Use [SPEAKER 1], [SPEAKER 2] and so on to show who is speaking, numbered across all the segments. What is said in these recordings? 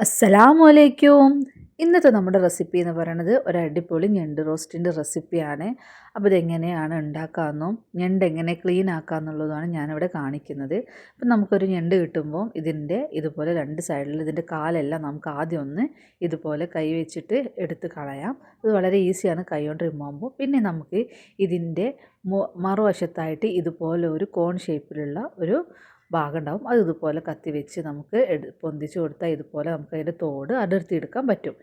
[SPEAKER 1] അസ്സലാമു അലൈക്കും. ഇന്നത്തെ നമ്മുടെ റെസിപ്പി എന്ന് പറയുന്നത് ഒരു അടിപൊളി ഞണ്ട് റോസ്റ്റിൻ്റെ റെസിപ്പിയാണ്. അപ്പോൾ ഇതെങ്ങനെയാണ് ഉണ്ടാക്കാമെന്നും ഞണ്ട് എങ്ങനെ ക്ലീൻ ആക്കാമെന്നുള്ളതാണ് ഞാനിവിടെ കാണിക്കുന്നത്. അപ്പം നമുക്കൊരു ഞണ്ട് കിട്ടുമ്പോൾ ഇതിൻ്റെ ഇതുപോലെ രണ്ട് സൈഡിൽ ഇതിൻ്റെ കാലെല്ലാം നമുക്ക് ആദ്യം ഒന്ന് ഇതുപോലെ കൈ വെച്ചിട്ട് എടുത്ത് കളയാം. ഇത് വളരെ ഈസിയാണ് കൈ കൊണ്ട് റിമൂവ് ആകുമ്പോൾ. പിന്നെ നമുക്ക് ഇതിൻ്റെ മറുവശത്തായിട്ട് ഇതുപോലെ ഒരു കോൺ ഷേപ്പിലുള്ള ഒരു ഭാഗം ഉണ്ടാവും. അത് ഇതുപോലെ കത്തി വെച്ച് നമുക്ക് പൊന്തിച്ച് കൊടുത്താൽ ഇതുപോലെ നമുക്ക് അതിൻ്റെ തോട് അടർത്തിയെടുക്കാൻ പറ്റും.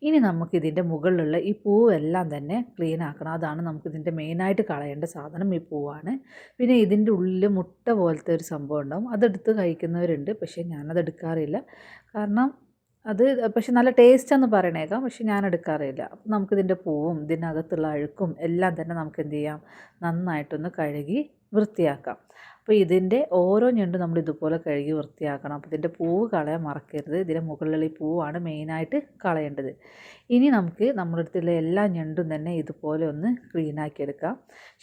[SPEAKER 1] ഇനി നമുക്ക് ഇതിൻ്റെ മുകളിലുള്ള ഈ പൂവെല്ലാം തന്നെ ക്ലീൻ ആക്കണം. അതാണ് നമുക്കിതിൻ്റെ മെയിനായിട്ട് കളയേണ്ട സാധനം ഈ പൂവാണ്. പിന്നെ ഇതിൻ്റെ ഉള്ളിൽ മുട്ട പോലത്തെ ഒരു സംഭവം ഉണ്ടാവും. അതെടുത്ത് കഴിക്കുന്നവരുണ്ട്, പക്ഷേ ഞാനത് എടുക്കാറില്ല. കാരണം അത് പക്ഷെ നല്ല ടേസ്റ്റാന്ന് പറയണേക്കാം, പക്ഷെ ഞാൻ എടുക്കാറില്ല. അപ്പം നമുക്കിതിൻ്റെ പൂവും ഇതിനകത്തുള്ള അഴുക്കും എല്ലാം തന്നെ നമുക്ക് എന്ത് ചെയ്യാം, നന്നായിട്ടൊന്ന് കഴുകി വൃത്തിയാക്കാം. അപ്പോൾ ഇതിൻ്റെ ഓരോ ഞണ്ടും നമ്മൾ ഇതുപോലെ കഴുകി വൃത്തിയാക്കണം. അപ്പോൾ ഇതിൻ്റെ പൂവ് കളയാൻ മറക്കരുത്. ഇതിൻ്റെ മുകളിലുള്ള ഈ പൂവാണ് മെയിനായിട്ട് കളയേണ്ടത്. ഇനി നമുക്ക് നമ്മുടെ അടുത്തുള്ള എല്ലാ ഞണ്ടും തന്നെ ഇതുപോലെ ഒന്ന് ക്ലീനാക്കി എടുക്കാം.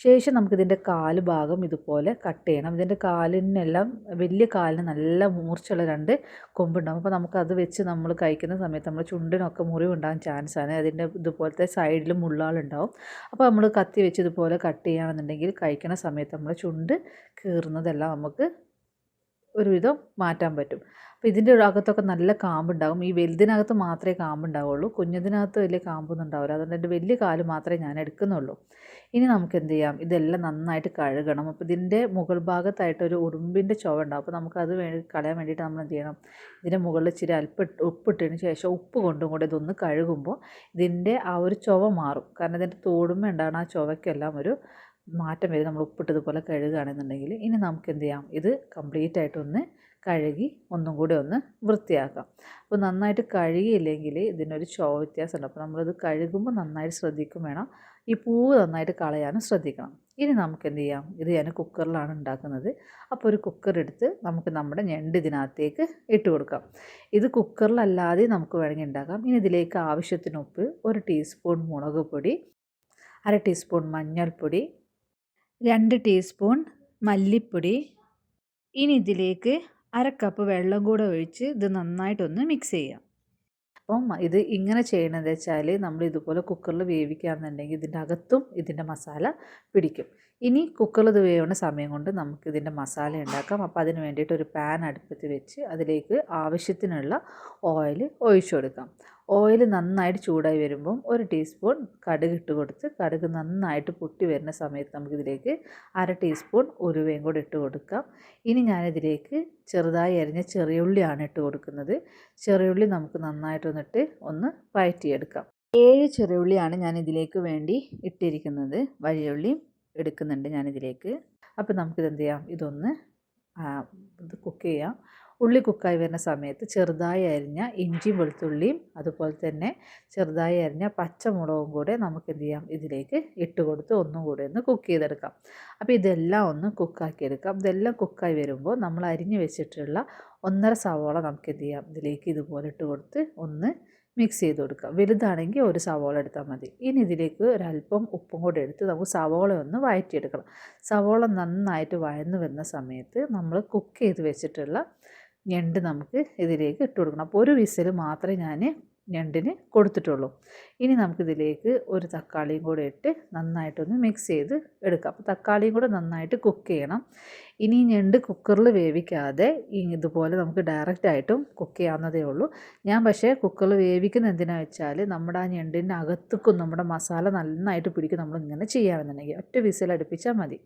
[SPEAKER 1] ശേഷം നമുക്കിതിൻ്റെ കാല് ഭാഗം ഇതുപോലെ കട്ട് ചെയ്യണം. ഇതിൻ്റെ കാലിനെല്ലാം വലിയ കാലിന് നല്ല മൂർച്ചയുള്ള രണ്ട് കൊമ്പുണ്ടാകും. അപ്പോൾ നമുക്കത് വെച്ച് നമ്മൾ കഴിക്കുന്ന സമയത്ത് നമ്മൾ ചുണ്ടിനൊക്കെ മുറിവുണ്ടാകാൻ ചാൻസാണ്. അതിൻ്റെ ഇതുപോലത്തെ സൈഡിലും മുള്ളാളുണ്ടാവും. അപ്പോൾ നമ്മൾ കത്തി വെച്ച് ഇതുപോലെ കട്ട് ചെയ്യുകയാണെന്നുണ്ടെങ്കിൽ കഴിക്കുന്ന സമയത്ത് നമ്മൾ ചുണ്ട് കീറുന്നതെല്ലാം നമുക്ക് ഒരുവിധം മാറ്റാൻ പറ്റും. അപ്പോൾ ഇതിൻ്റെ അകത്തൊക്കെ നല്ല കാമ്പുണ്ടാകും. ഈ വലുതിനകത്ത് മാത്രമേ കാമ്പുണ്ടാവുള്ളൂ, കുഞ്ഞതിനകത്ത് വലിയ കാമ്പൊന്നും ഉണ്ടാവില്ല. അതുകൊണ്ട് എൻ്റെ വലിയ കാല് മാത്രമേ ഞാൻ എടുക്കുന്നുള്ളൂ. ഇനി നമുക്ക് എന്ത് ചെയ്യാം, ഇതെല്ലാം നന്നായിട്ട് കഴുകണം. അപ്പോൾ ഇതിൻ്റെ മുകൾ ഭാഗത്തായിട്ടൊരു ഉറുമ്പിൻ്റെ ചുവ ഉണ്ടാവും. അപ്പോൾ നമുക്കത് കളയാൻ വേണ്ടിയിട്ട് നമ്മൾ എന്ത് ചെയ്യണം, ഇതിൻ്റെ മുകളിൽ ഇച്ചിരി ഉപ്പിട്ടതിന് ശേഷം ഉപ്പ് കൊണ്ടും കൂടെ ഇതൊന്ന് കഴുകുമ്പോൾ ഇതിൻ്റെ ആ ഒരു ചുവ മാറും. കാരണം ഇതിൻ്റെ തോടുമ്പോൾ ഉണ്ടാകുന്ന ആ ചുവയ്ക്കെല്ലാം ഒരു മാറ്റം വരും നമ്മൾ ഉപ്പിട്ടതുപോലെ കഴുകുകയാണെന്നുണ്ടെങ്കിൽ. ഇനി നമുക്ക് എന്ത് ചെയ്യാം, ഇത് കംപ്ലീറ്റ് ആയിട്ടൊന്ന് കഴുകി ഒന്നും കൂടി ഒന്ന് വൃത്തിയാക്കാം. അപ്പോൾ നന്നായിട്ട് കഴുകിയില്ലെങ്കിൽ ഇതിനൊരു ചുവ വ്യത്യാസമുണ്ട്. അപ്പോൾ നമ്മളിത് കഴുകുമ്പോൾ നന്നായിട്ട് ശ്രദ്ധിക്കും വേണം. ഈ പൂവ് നന്നായിട്ട് കളയാനും ശ്രദ്ധിക്കണം. ഇനി നമുക്ക് എന്ത് ചെയ്യാം, ഇത് ഞാൻ കുക്കറിലാണ് ഉണ്ടാക്കുന്നത്. അപ്പോൾ ഒരു കുക്കർ എടുത്ത് നമുക്ക് നമ്മുടെ ഞണ്ട് ഇതിനകത്തേക്ക് ഇട്ട് കൊടുക്കാം. ഇത് കുക്കറിലല്ലാതെ നമുക്ക് വേണമെങ്കിൽ ഉണ്ടാക്കാം. ഇനി ഇതിലേക്ക് ആവശ്യത്തിന് ഉപ്പ്, 1 ടീസ്പൂൺ മുളക് പൊടി, 1/2 ടീസ്പൂൺ മഞ്ഞൾപ്പൊടി, 2 ടീസ്പൂൺ മല്ലിപ്പൊടി. ഇനി ഇതിലേക്ക് 1/2 കപ്പ് വെള്ളം കൂടെ ഒഴിച്ച് ഇത് നന്നായിട്ടൊന്ന് മിക്സ് ചെയ്യാം. അപ്പം ഇത് ഇങ്ങനെ ചെയ്യണമെന്ന് വെച്ചാൽ നമ്മൾ ഇതുപോലെ കുക്കറിൽ വേവിക്കുകയാണെന്നുണ്ടെങ്കിൽ ഇതിൻ്റെ അകത്തും ഇതിൻ്റെ മസാല പിടിക്കും. ഇനി കുക്കറിൽ ഇത് വേവുന്ന സമയം കൊണ്ട് നമുക്ക് ഇതിൻ്റെ മസാല ഉണ്ടാക്കാം. അപ്പോൾ അതിന് വേണ്ടിയിട്ട് ഒരു പാൻ അടുപ്പത്ത് വെച്ച് അതിലേക്ക് ആവശ്യത്തിനുള്ള ഓയിൽ ഒഴിച്ചു കൊടുക്കാം. ഓയിൽ നന്നായിട്ട് ചൂടായി വരുമ്പം 1 ടീസ്പൂൺ കടുക് ഇട്ട് കൊടുത്ത് കടുക് നന്നായിട്ട് പൊട്ടി വരുന്ന സമയത്ത് നമുക്കിതിലേക്ക് 1/2 ടീസ്പൂൺ ഉലുവയും കൂടി ഇട്ട് കൊടുക്കാം. ഇനി ഞാനിതിലേക്ക് ചെറുതായി അരിഞ്ഞ ചെറിയുള്ളിയാണ് ഇട്ട് കൊടുക്കുന്നത്. ചെറിയുള്ളി നമുക്ക് നന്നായിട്ടൊന്നിട്ട് ഒന്ന് വഴറ്റിയെടുക്കാം. 7 ചെറിയുള്ളിയാണ് ഞാൻ ഇതിലേക്ക് വേണ്ടി ഇട്ടിരിക്കുന്നത്. വലിയുള്ളിയും എടുക്കുന്നുണ്ട് ഞാനിതിലേക്ക്. അപ്പോൾ നമുക്കിത് എന്ത് ചെയ്യാം, ഇതൊന്ന് ഇത് കുക്ക് ചെയ്യാം. ഉള്ളി കുക്കായി വരുന്ന സമയത്ത് ചെറുതായി അരിഞ്ഞ ഇഞ്ചിയും വെളുത്തുള്ളിയും അതുപോലെ തന്നെ ചെറുതായി അരിഞ്ഞ പച്ചമുളകും കൂടെ നമുക്ക് എന്ത് ചെയ്യാം, ഇതിലേക്ക് ഇട്ട് കൊടുത്ത് ഒന്നും കൂടെ ഒന്ന് കുക്ക് ചെയ്തെടുക്കാം. അപ്പോൾ ഇതെല്ലാം ഒന്ന് കുക്കാക്കിയെടുക്കാം. ഇതെല്ലാം കുക്കായി വരുമ്പോൾ നമ്മൾ അരിഞ്ഞ് വെച്ചിട്ടുള്ള 1.5 സവാള നമുക്ക് എന്ത് ചെയ്യാം, ഇതിലേക്ക് ഇതുപോലെ ഇട്ട് കൊടുത്ത് ഒന്ന് മിക്സ് ചെയ്ത് കൊടുക്കുക. വലുതാണെങ്കിൽ 1 സവാള എടുത്താൽ മതി. ഇനി ഇതിലേക്ക് ഒരല്പം ഉപ്പും കൂടെ എടുത്ത് നമുക്ക് സവാള ഒന്ന് വഴറ്റിയെടുക്കണം. സവാള നന്നായിട്ട് വഴന്ന് വരുന്ന സമയത്ത് നമ്മൾ കുക്ക് ചെയ്ത് വെച്ചിട്ടുള്ള ഞണ്ട് നമുക്ക് ഇതിലേക്ക് ഇട്ട് കൊടുക്കണം. അപ്പോൾ 1 വിസിൽ മാത്രമേ ഞാൻ ഞണ്ടിന് കൊടുത്തിട്ടുള്ളൂ. ഇനി നമുക്കിതിലേക്ക് ഒരു തക്കാളിയും കൂടെ ഇട്ട് നന്നായിട്ടൊന്ന് മിക്സ് ചെയ്ത് എടുക്കാം. അപ്പോൾ തക്കാളിയും കൂടെ നന്നായിട്ട് കുക്ക് ചെയ്യണം. ഇനി ഞണ്ട് കുക്കറിൽ വേവിക്കാതെ ഇതുപോലെ നമുക്ക് ഡയറക്റ്റായിട്ടും കുക്ക് ചെയ്യാവുന്നതേ ഉള്ളൂ. ഞാൻ പക്ഷേ കുക്കറിൽ വേവിക്കുന്ന എന്തിനാണെന്ന് വെച്ചാൽ നമ്മുടെ ആ ഞണ്ടിൻ്റെ അകത്തേക്കും നമ്മുടെ മസാല നന്നായിട്ട് പിടിക്കും. നമ്മളിങ്ങനെ ചെയ്യുകയാണെന്നുണ്ടെങ്കിൽ 1 വിസിൽ അടുപ്പിച്ചാൽ മതി.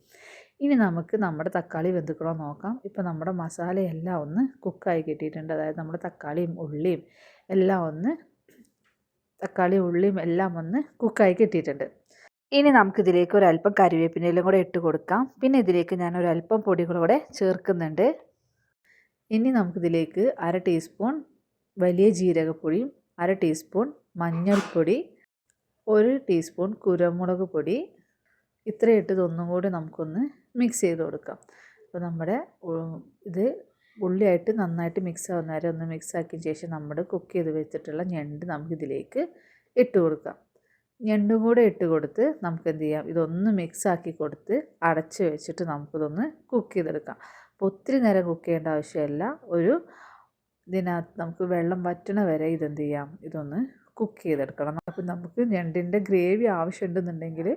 [SPEAKER 1] ഇനി നമുക്ക് നമ്മുടെ തക്കാളി വെന്തുക്കണോ നോക്കാം. ഇപ്പോൾ നമ്മുടെ മസാലയെല്ലാം ഒന്ന് കുക്കായി കിട്ടിയിട്ടുണ്ട്. അതായത് നമ്മുടെ തക്കാളിയും ഉള്ളിയും എല്ലാം ഒന്ന് കുക്കായി കിട്ടിയിട്ടുണ്ട്. ഇനി നമുക്കിതിലേക്ക് ഒരല്പം കരിവേപ്പിലയും കൂടെ ഇട്ട് കൊടുക്കാം. പിന്നെ ഇതിലേക്ക് ഞാൻ ഒരല്പം പൊടികളും കൂടെ ചേർക്കുന്നുണ്ട്. ഇനി നമുക്കിതിലേക്ക് 1/2 ടീസ്പൂൺ വലിയ ജീരകപ്പൊടിയും 1/2 ടീസ്പൂൺ മഞ്ഞൾപ്പൊടി, 1 ടീസ്പൂൺ കുരുമുളക് പൊടി, ഇത്രയും ഇട്ട് ഇതൊന്നും കൂടി നമുക്കൊന്ന് മിക്സ് ചെയ്ത് കൊടുക്കാം. അപ്പോൾ നമ്മുടെ ഇത് ഉള്ളിയായിട്ട് നന്നായിട്ട് മിക്സ് ആവുന്ന വരെ ഒന്ന് മിക്സ് ആക്കിയ ശേഷം നമ്മുടെ കുക്ക് ചെയ്ത് വെച്ചിട്ടുള്ള ഞണ്ട് നമുക്കിതിലേക്ക് ഇട്ട് കൊടുക്കാം. ഞണ്ടും കൂടെ ഇട്ട് കൊടുത്ത് നമുക്ക് എന്ത് ചെയ്യാം, ഇതൊന്ന് മിക്സ് ആക്കി കൊടുത്ത് അടച്ച് വെച്ചിട്ട് നമുക്കിതൊന്ന് കുക്ക് ചെയ്തെടുക്കാം. അപ്പോൾ ഒത്തിരി നേരം കുക്ക് ചെയ്യേണ്ട ആവശ്യമില്ല. ഒരു ഇതിനകത്ത് നമുക്ക് വെള്ളം വറ്റണ വരെ ഇതെന്ത് ചെയ്യാം, ഇതൊന്ന് കുക്ക് ചെയ്തെടുക്കണം. അപ്പം നമുക്ക് ഞണ്ടിൻ്റെ ഗ്രേവി ആവശ്യമുണ്ടെന്നുണ്ടെങ്കിൽ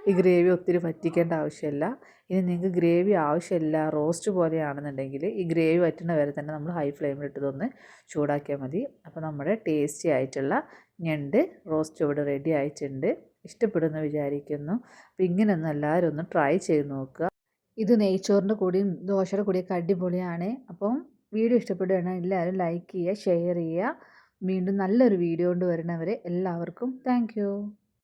[SPEAKER 1] ഈ ഗ്രേവി ഒത്തിരി വറ്റിക്കേണ്ട ആവശ്യമില്ല. ഇനി നിങ്ങൾക്ക് ഗ്രേവി ആവശ്യമില്ല, റോസ്റ്റ് പോലെയാണെന്നുണ്ടെങ്കിൽ ഈ ഗ്രേവി വറ്റുന്ന വരെ തന്നെ നമ്മൾ ഹൈ ഫ്ലെയിമിലിട്ട് ഇതൊന്ന് ചൂടാക്കിയാൽ മതി. അപ്പോൾ നമ്മുടെ ടേസ്റ്റി ആയിട്ടുള്ള ഞണ്ട് റോസ്റ്റ് ഇവിടെ റെഡി ആയിട്ടുണ്ട്. ഇഷ്ടപ്പെടുമെന്ന് വിചാരിക്കുന്നു. അപ്പോൾ ഇങ്ങനെയൊന്ന് എല്ലാവരും ഒന്ന് ട്രൈ ചെയ്ത് നോക്കുക. ഇത് നെയ്ച്ചോറിൻ്റെ കൂടെയും ദോശയുടെ കൂടെയൊക്കെ അടിപൊളിയാണ്. അപ്പം വീഡിയോ ഇഷ്ടപ്പെടുകയാണെങ്കിൽ എല്ലാവരും ലൈക്ക് ചെയ്യുക, ഷെയർ ചെയ്യുക. വീണ്ടും നല്ലൊരു വീഡിയോ കൊണ്ട് വരുന്നവരെ എല്ലാവർക്കും താങ്ക്